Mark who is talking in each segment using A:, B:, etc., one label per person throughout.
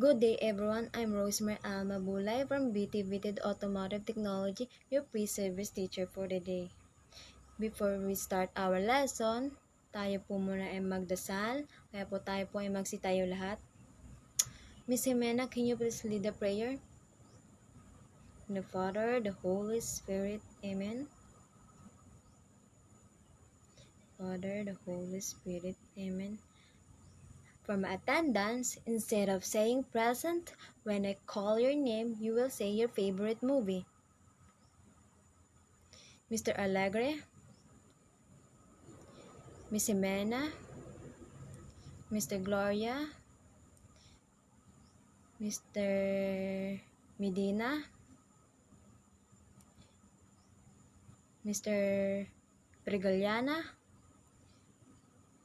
A: Good day everyone, I'm Rosemary Alma Bulay from BT Automotive Technology, your pre-service teacher for the day. Before we start our lesson, tayo po muna ay magdasal, kaya po tayo po ay magsitayo lahat. Miss Jimena, can you please lead the prayer? The Father, the Holy Spirit, Amen. Father, the Holy Spirit, Amen. For my attendance, instead of saying present, when I call your name, you will say your favorite movie. Mr. Alegre, Miss Jimena, Mr. Gloria, Mr. Medina, Mr. Regaliana,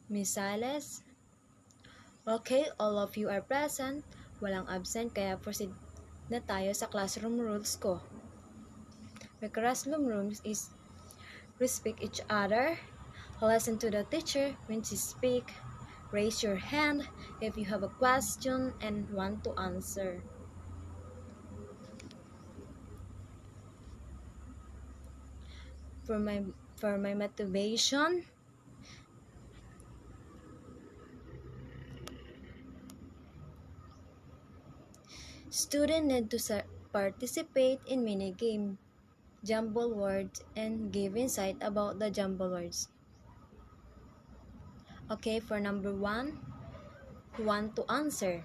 A: Miss Sales. Okay, all of you are present. Walang absent, kaya proceed na tayo sa classroom rules ko. The classroom rules is respect each other, listen to the teacher when she speak, raise your hand if you have a question and want to answer. For my motivation, students need to participate in mini-game, jumble words, and give insight about the jumble words. Okay, for number 1, who want to answer?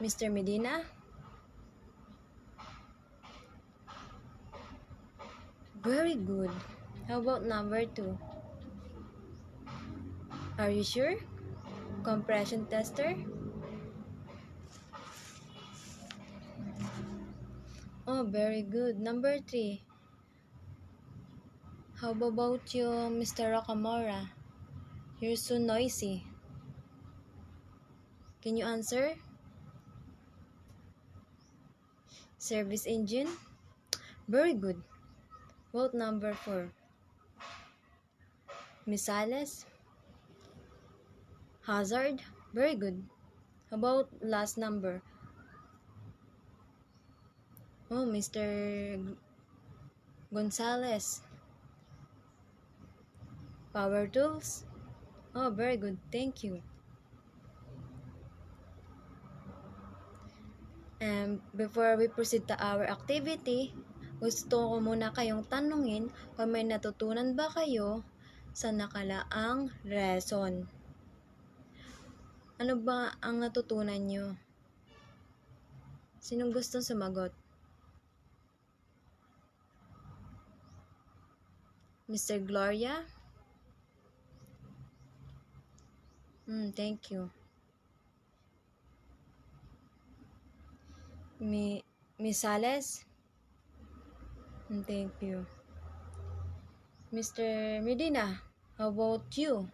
A: Mr. Medina? Very good. How about number 2? Are you sure? Compression tester? Oh, very good. Number 3. How about you, Mr. Rocamora? You're so noisy. Can you answer? Service engine? Very good. Vote number 4. Missiles? Hazard? Very good. How about last number? Oh, Mr. Gonzalez. Power tools? Oh, very good. Thank you. And before we proceed to our activity, gusto ko muna kayong tanungin kung may natutunan ba kayo sa nakalaang lesson. Ano ba ang natutunan nyo? Sinong gustong sumagot? Mr. Gloria? Thank you. Miss Sales? Thank you. Mr. Medina, how about you?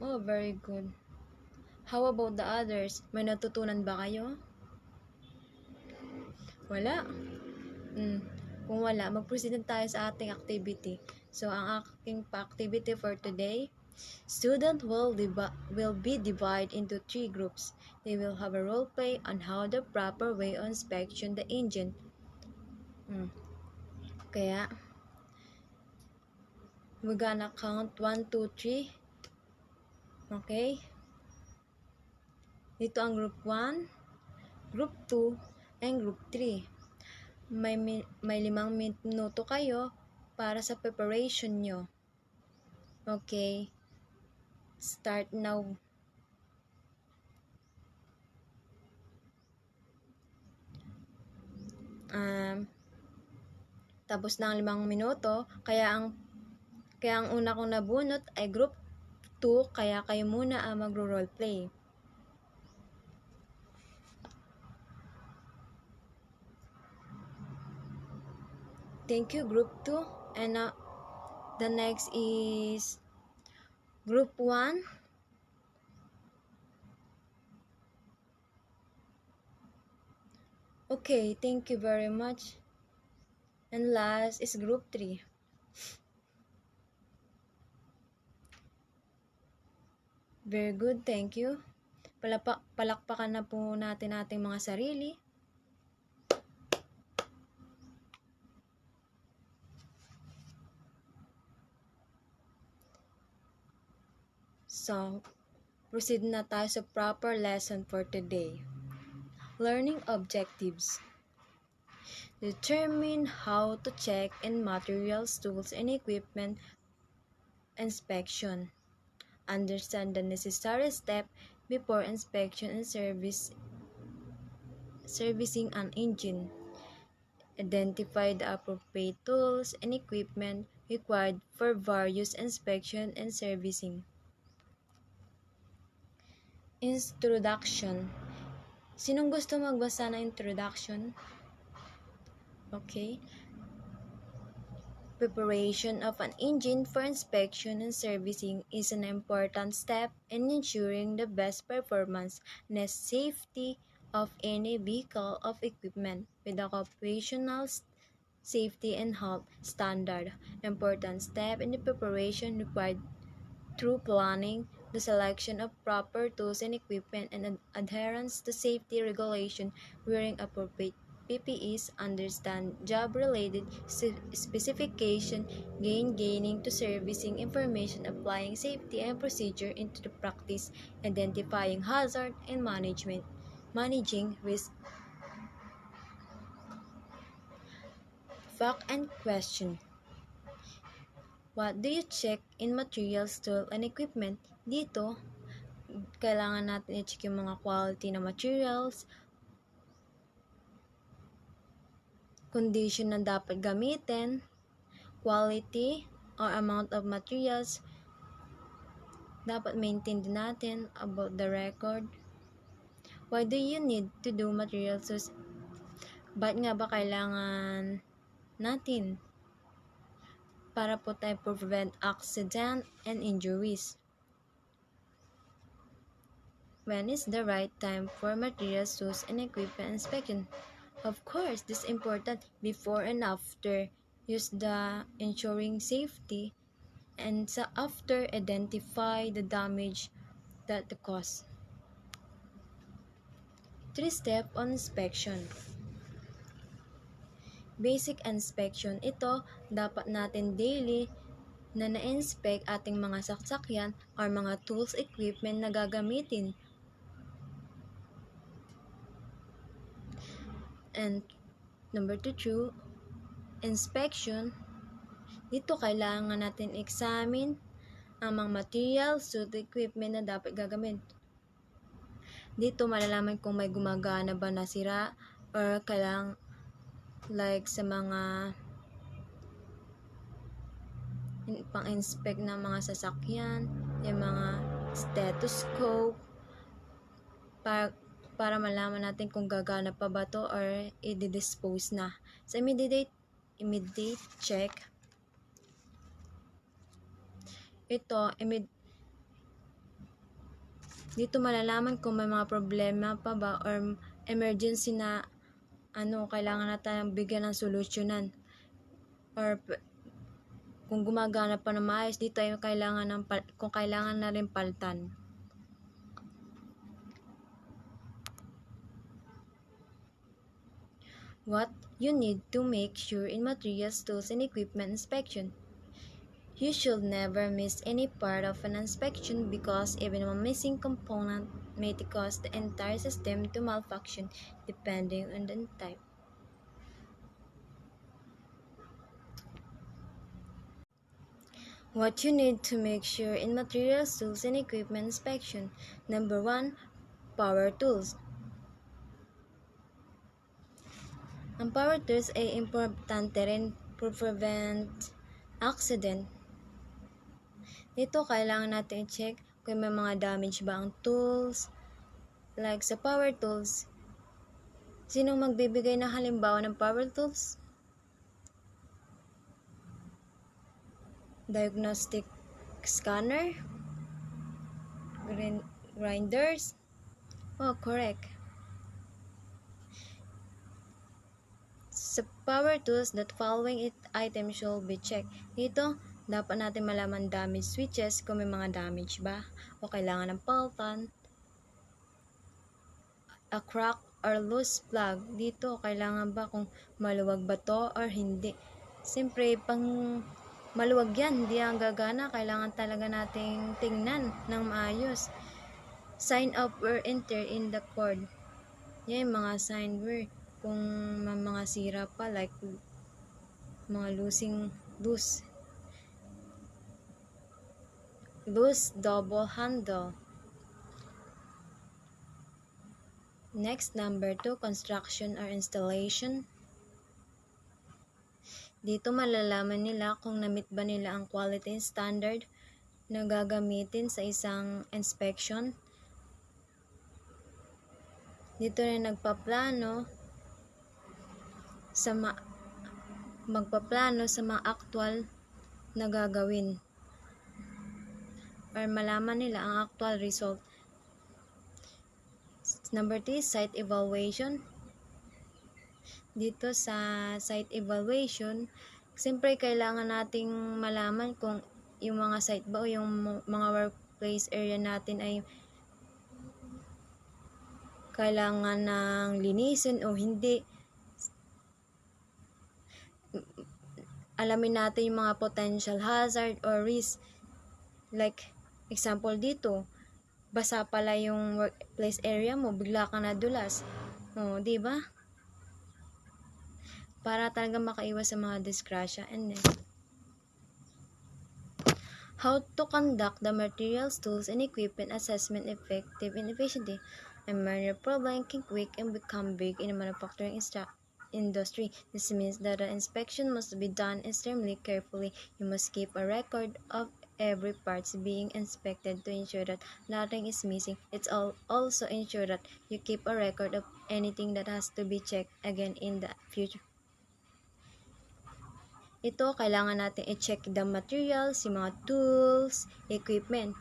A: Oh, very good. How about the others? May natutunan ba kayo? Wala? Kung wala, mag-proceed na tayo sa ating activity. So, ang aking activity for today, students will be divided into 3 groups. They will have a role play on how the proper way of inspection the engine. Kaya, we're gonna count 1, 2, 3. Okay? Dito ang group 1, group 2, and group 3. May 5 minuto kayo para sa preparation nyo. Okay? Start now. Tapos na ang 5 minuto, kaya ang una kong nabunot ay group 2, kaya kayo muna ang magro-roleplay. Thank you, group 2. And the next is group 1. Okay, thank you very much. And last is group 3. Very good, thank you. Palakpakan na po natin ating mga sarili. So, proceed na tayo sa proper lesson for today. Learning objectives. Determine how to check in materials, tools, and equipment inspection. Understand the necessary step before inspection and servicing an engine. Identify the appropriate tools and equipment required for various inspection and servicing. Introduction. Sinong gusto magbasa ng introduction? Okay. Preparation of an engine for inspection and servicing is an important step in ensuring the best performance and safety of any vehicle or equipment with occupational safety and health standard. Important step in the preparation required through planning, the selection of proper tools and equipment, and adherence to safety regulation, wearing appropriate PPEs, understand job-related specification, gaining to servicing information, applying safety and procedure into the practice, identifying hazard and managing risk. Fact and question. What do you check in materials, tool, and equipment? Dito, kailangan natin i-check yung mga quality na materials, condition na dapat gamitin, quality or amount of materials dapat maintain din natin, about the record. Why do you need to do materials? Ba't nga ba kailangan natin? Para po tayo prevent accident and injuries. When is the right time for materials, tools, and equipment inspection? Of course, this is important before and after. Use the ensuring safety and after identify the damage that the cause. 3-step on inspection. Basic inspection. Ito, dapat natin daily na na-inspect ating mga sasakyan or mga tools, equipment na gagamitin. And number 2, inspection. Dito kailangan natin examine ang mga materials, suit, equipment na dapat gagamit. Dito malalaman kung may gumagana ba na sira or kailangan like sa mga pang-inspect ng mga sasakyan, yung mga stethoscope, para malaman natin kung gagana pa ba to or i-dispose na. Sa immediate check, ito, dito malalaman kung may mga problema pa ba or emergency na kailangan natin bigyan ng solusyonan. Or kung gumagana pa na maayos, dito ay kung kailangan na rin palitan. What you need to make sure in materials, tools, and equipment inspection. You should never miss any part of an inspection because even one missing component may cause the entire system to malfunction depending on the type. What you need to make sure in materials, tools, and equipment inspection. Number 1, power tools. Ang power tools ay importante rin to prevent accident. Dito, kailangan natin i-check kung may mga damage ba ang tools. Like sa power tools, sinong magbibigay ng halimbawa ng power tools? Diagnostic scanner? Grinders? Oh, correct. Sa power tools, that following items should be checked. Dito, dapat natin malaman damage switches kung may mga damage ba o kailangan ng palitan. A crack or loose plug, dito kailangan ba kung maluwag ba to or hindi. Siyempre, pang maluwag yan, hindi ang gagana, kailangan talaga nating tingnan ng maayos. Sign of wear and tear in the cord, yan yung mga sign wear, kung may mga sira pa like mga loose double handle. Next, number 2, construction or installation. Dito malalaman nila kung na-meet ba nila ang quality standard na gagamitin sa isang inspection. Dito rin magpaplano sa mga actual na gagawin or malaman nila ang actual result. Number 3, site evaluation. Dito sa site evaluation, siyempre kailangan nating malaman kung yung mga site ba o yung mga workplace area natin ay kailangan ng linisin o hindi. Alamin natin yung mga potential hazard or risk. Like, example dito, basa pala yung workplace area mo, bigla ka nadulas. O, di ba? Para talaga makaiwas sa mga disgrasya. And then, how to conduct the materials, tools, and equipment assessment effective and efficiently. A minor problem can quick and become big in the manufacturing industry. This means that the inspection must be done extremely carefully. You must keep a record of every parts being inspected to ensure that nothing is missing. It's also ensure that you keep a record of anything that has to be checked again in the future. Ito, kailangan natin i-check the materials, yung mga tools, equipment.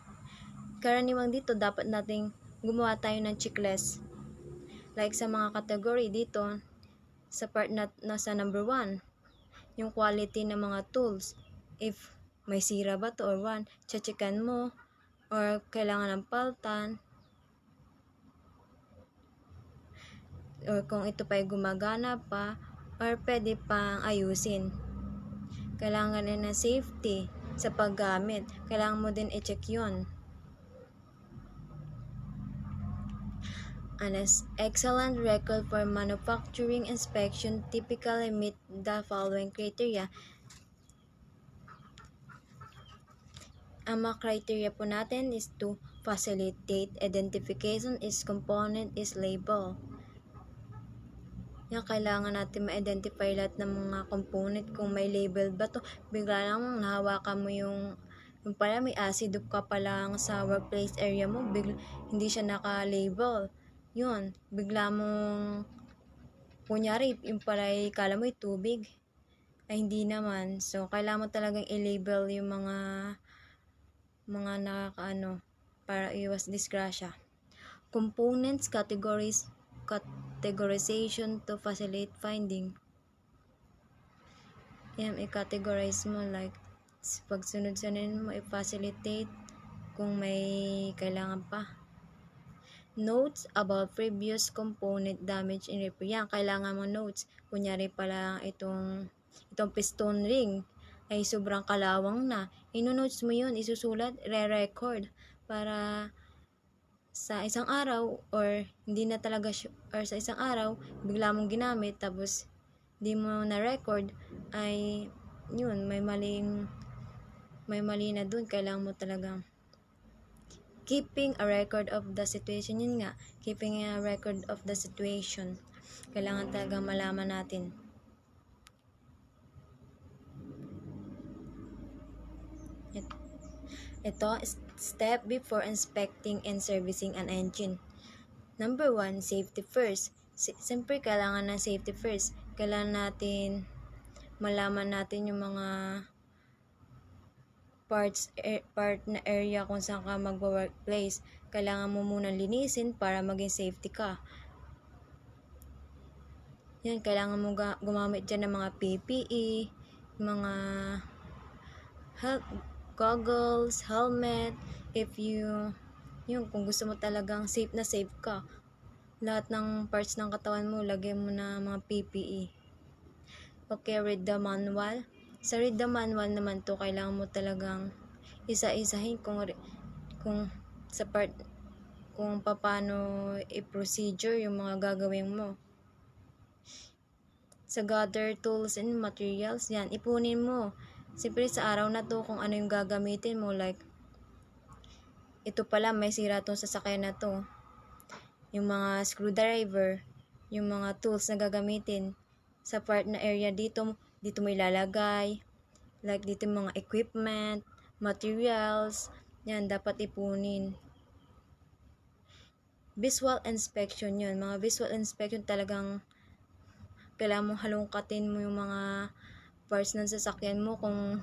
A: Karaniwang dito, dapat nating gumawa tayo ng checklist. Like sa mga category dito, sa part na nasa number 1, yung quality ng mga tools. If may sira ba to or one, checkan mo, or kailangan ng palitan, or kung ito pa ay gumagana pa, or pwede pang ayusin. Kailangan din ng safety sa paggamit. Kailangan mo din i-check yun. An excellent record for manufacturing inspection typically meet the following criteria. Ang mga criteria po natin is to facilitate identification is component is label. Yan, kailangan natin ma-identify lahat ng mga component. Kung may label ba to, bigla lang nahawakan mo yung pala may acid ka pa lang sa workplace area mo, hindi siya naka-label. Yun, bigla mong kunyari, yung pala kala mo tubig, ay hindi naman. So, kailangan mo talagang i-label yung mga nakakaano para iwas disgrasya. Components, categorization to facilitate finding. Yan, i-categorize mo like pagsunod-sunod mo, i-facilitate kung may kailangan pa. Notes about previous component damage in repair. Yan, kailangan mo notes. Kunyari pala itong piston ring ay sobrang kalawang na. Ino-notes mo yun, isusulat, re-record para sa isang araw or hindi na talaga or sa isang araw bigla mong ginamit tapos di mo na record ay yun, may mali na dun. Kailangan mo talaga keeping a record of the situation. Yun nga, keeping a record of the situation. Kailangan talaga malaman natin. Ito, step before inspecting and servicing an engine. Number 1, safety first. Siyempre, kailangan ng safety first. Kailangan natin malaman natin yung mga part na area kung saan ka mag-workplace. Kailangan mo muna linisin para maging safety ka. Yan, kailangan mo gumamit dyan ng mga PPE, mga goggles, helmet, if yung kung gusto mo talagang safe na safe ka. Lahat ng parts ng katawan mo, lagyan mo na mga PPE. Okay, read the manual. Sa read the manual naman to, kailangan mo talagang isa-isahin kung sa part kung paano i-procedure yung mga gagawin mo. Sa gather tools and materials, yan, ipunin mo. Siyempre sa araw na to, kung ano yung gagamitin mo, like, ito pala, may sira tong sasakyan na to. Yung mga screwdriver, yung mga tools na gagamitin. Sa part na area dito mo ilalagay. Like, dito yung mga equipment, materials, yan, dapat ipunin. Visual inspection yun. Mga visual inspection talagang kailangan mong halongkatin mo yung mga parts ng sasakyan mo kung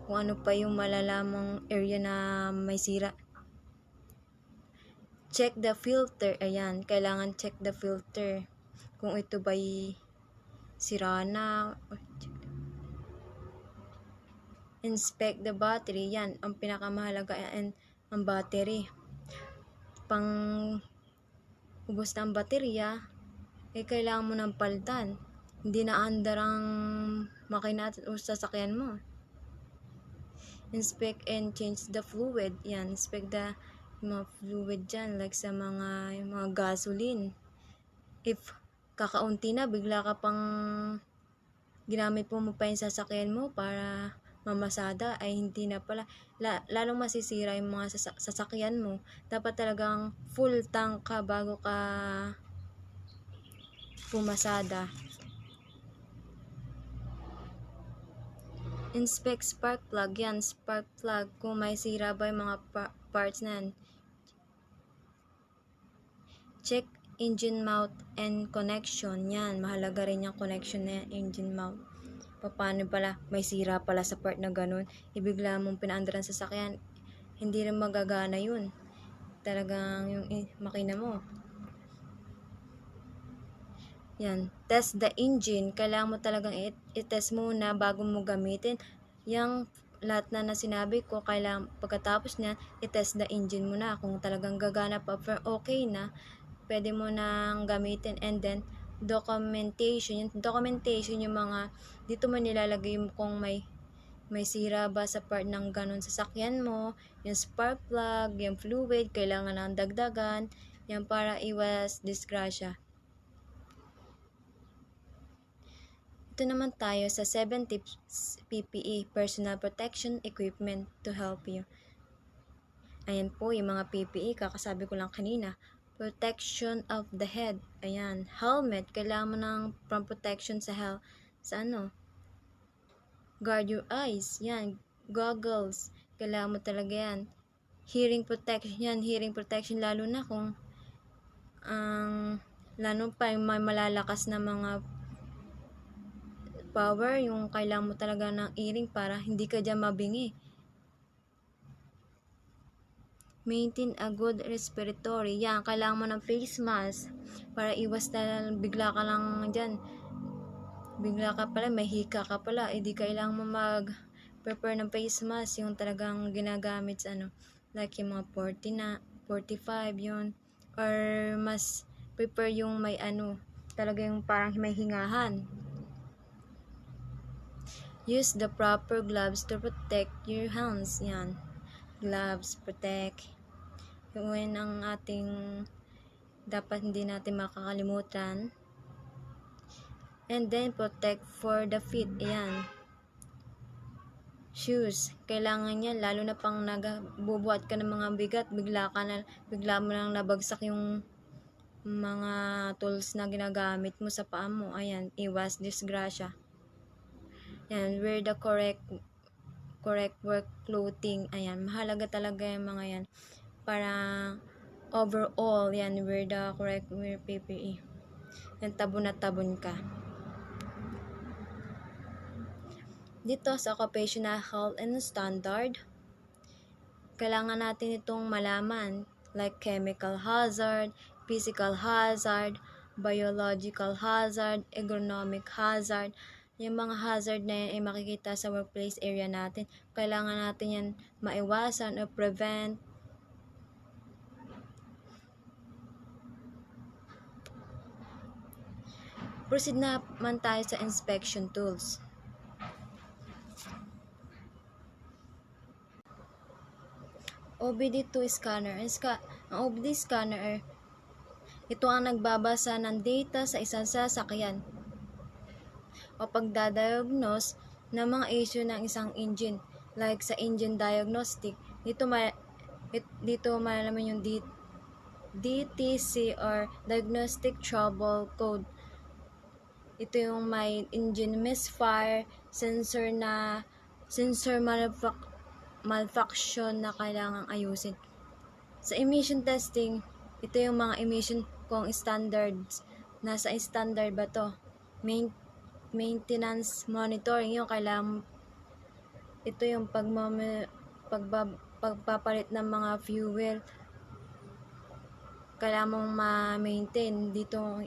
A: ano pa yung malalamang area na may sira. Check the filter. Ayan, kailangan check the filter. Kung ito ba'y sira na. Inspect the battery. Yan, ang pinakamahalaga and ang battery. Pang ubos na ang baterya, kailangan mo ng palitan. Hindi na andar ang makina o sasakyan mo. Inspect and change the fluid. Yan, inspect the mga fluid dyan, like sa mga gasoline. If kakaunti na, bigla ka pang ginamit mo pa yung sasakyan mo para mamasada, ay hindi na pala. Lalong masisira yung mga sasakyan mo. Dapat talagang full tank ka bago ka pumasada. Inspect spark plug. Yan, spark plug. Kung may sira ba yung mga parts na yan. Check engine mount and connection. Yan, mahalaga rin yung connection na engine mount. Paano pala, may sira pala sa part na ganun, ibigla mong pinaandar ang sasakyan, hindi rin magagana yun. Talagang yung makina mo. Yan, test the engine. Kailangan mo talagang i-test muna bago mo gamitin. Yung lahat na sinabi ko, kailangan pagkatapos niyan, i-test the engine mo na. Kung talagang gagana pa, okay na, pwede mo nang gamitin. And then, documentation. Yung documentation, yung mga, dito mo nilalagay kung may sira ba sa part ng ganun sasakyan mo, yung spark plug, yung fluid, kailangan nang dagdagan, yan para iwas disgrasya. Ito naman tayo sa 7 tips PPE, Personal Protection Equipment to help you. Ayan po yung mga PPE, kakasabi ko lang kanina. Protection of the head. Ayan, helmet, kailangan mo ng protection sa guard your eyes. Yan, goggles, kailangan mo talaga yan. Hearing protection yan, hearing protection lalo na kung lalo pa yung may malalakas na mga power, yung kailangan mo talaga ng earring para hindi ka dyan mabingi. Maintain a good respiratory. Yan, kailangan mo ng face mask para iwas na bigla ka lang dyan. Bigla ka pala, may hika ka pala, hindi kailangan mo mag-prepare ng face mask, yung talagang ginagamit sa like yung mga 40 na, 45 yun. Or mas prepare yung may talaga yung parang may hingahan. Use the proper gloves to protect your hands. Yan. Gloves, protect. Yun ang ating dapat hindi natin makakalimutan. And then, protect for the feet. Yan. Shoes. Kailangan yan. Lalo na pang bubuhat ka ng mga bigat. Bigla mo lang nabagsak yung mga tools na ginagamit mo sa paa mo. Ayan. Iwas disgrasya. Yan, wear the correct work clothing. Ayan, mahalaga talaga yung mga yan. Para overall, yan, wear the correct wear PPE. Yan, tabon na tabon ka. Dito sa occupational health and standard, kailangan natin itong malaman. Like chemical hazard, physical hazard, biological hazard, ergonomic hazard, yung mga hazard na yan ay makikita sa workplace area natin. Kailangan natin yan maiwasan o prevent. Proceed naman tayo sa inspection tools. OBD2 scanner. Ang OBD scanner, ito ang nagbabasa ng data sa isang sasakyan o pagdadiagnose ng mga issue ng isang engine. Like sa engine diagnostic, dito malalaman yung DTC or Diagnostic Trouble Code. Ito yung may engine misfire, sensor malfunction na kailangang ayusin. Sa emission testing, ito yung mga emission kung standards. Nasa standard ba to? Maintenance monitoring yung kailangan. Ito yung pagpapalit ng mga fuel. Kailangan mong ma-maintain dito.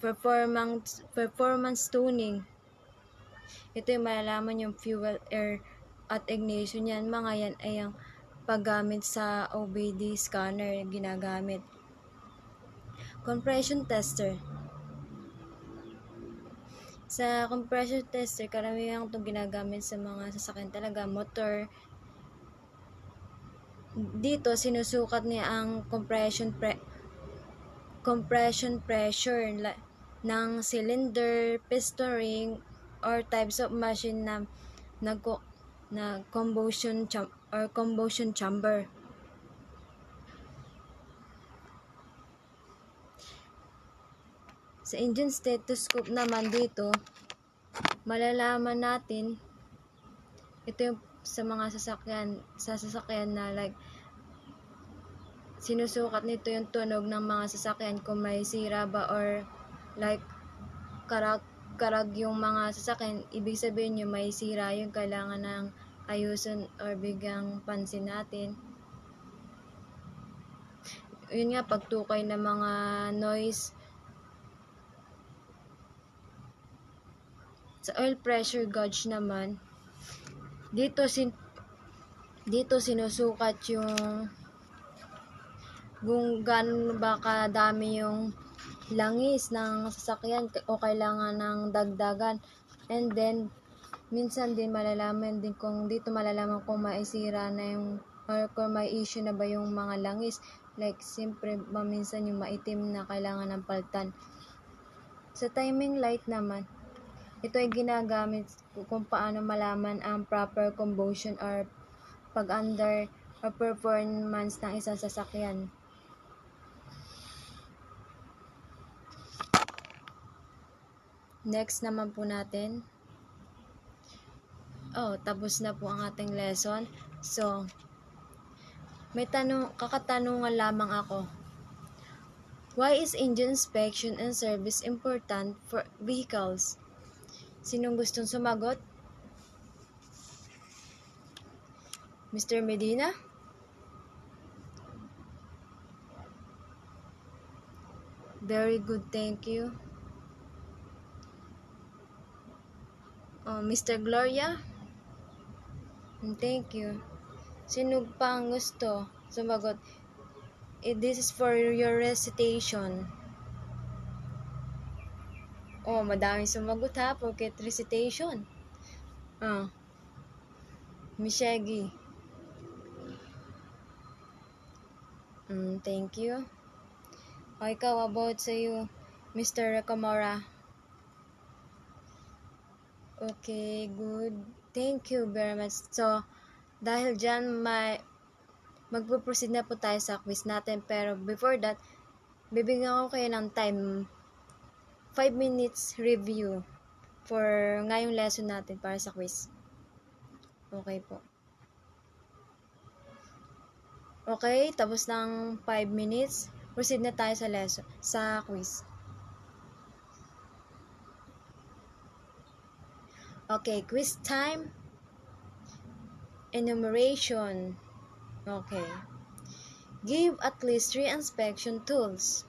A: Performance tuning. Ito yung malalaman yung fuel, air, at ignition yan. Mga yan ay ang paggamit sa OBD scanner ginagamit. Compression tester. Sa compression tester, karamihan itong ginagamit sa mga sasakyan talaga, motor. Dito, sinusukat niya ang compression pressure ng cylinder, piston ring, or types of machine na combustion chamber. Sa engine stethoscope naman dito, malalaman natin, ito yung sa mga sasakyan na like, sinusukat nito yung tunog ng mga sasakyan kung may sira ba or like karag yung mga sasakyan, ibig sabihin yung may sira yung kailangan ng ayusin or bigyang pansin natin. Yun nga, pagtukay ng mga noise. Sa oil pressure gauge naman, dito sinusukat yung kung gaano ba kadami yung langis ng sasakyan o kailangan ng dagdagan. And then, minsan din malalaman din kung maisira na yung or kung may issue na ba yung mga langis. Like, siyempre, minsan yung maitim na kailangan ng paltan. Sa timing light naman, ito ay ginagamit kung paano malaman ang proper combustion or pag-under or performance ng isang sasakyan. Next naman po natin. Tapos na po ang ating lesson. So, kakatanungan lamang ako. Why is engine inspection and service important for vehicles? Sinong gustong sumagot? Mr. Medina? Very good, thank you. Mr. Gloria? Thank you. Sino pang gusto sumagot? This is for your recitation. Madaming sumagot ha, porque recitation. Mishegi. Thank you. Ikaw, about sa iyo, Mr. Recamora. Okay, good. Thank you very much. So, dahil dyan, magpo-proceed na po tayo sa quiz natin. Pero before that, bibigyan ko kayo ng time, 5 minutes review for ngayong lesson natin para sa quiz. Okay po. Okay, tapos ng 5 minutes, proceed na tayo sa quiz. Okay, quiz time. Enumeration. Okay. Give at least 3 inspection tools.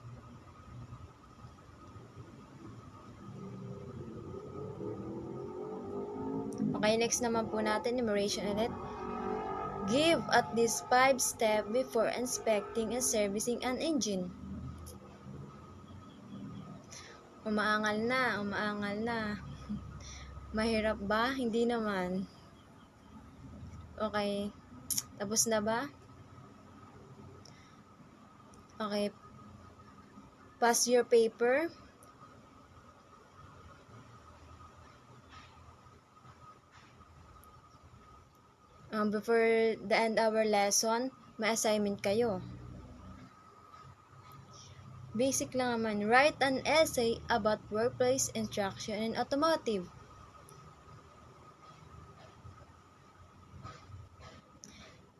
A: Okay, next naman po natin, enumeration ulit. Give at least 5 steps before inspecting and servicing an engine. Umaangal na. Mahirap ba? Hindi naman. Okay, tapos na ba? Okay, pass your paper. Before the end our lesson, may assignment kayo. Basic lang naman. Write an essay about workplace instruction in automotive.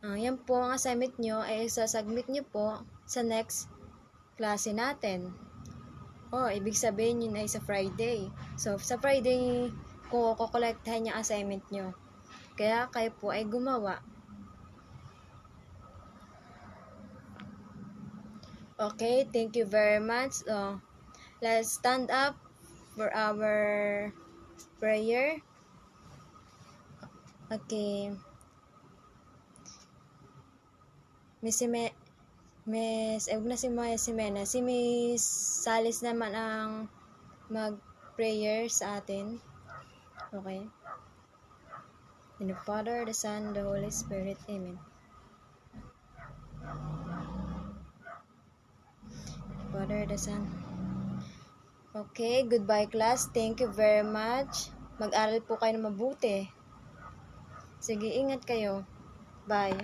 A: Yan po ang assignment nyo ay isasubmit nyo po sa next klase natin. Ibig sabihin yun ay sa Friday. So, sa Friday, kukolektahin yung assignment nyo. Kaya kayo po ay gumawa. Okay, thank you very much. Let's stand up for our prayer. Okay. Si Miss Salis naman ang mag-prayer sa atin. Okay. In the Father, the Son, the Holy Spirit. Amen. Father, the Son. Okay, goodbye class. Thank you very much. Mag-aral po kayo na mabuti. Sige, ingat kayo. Bye.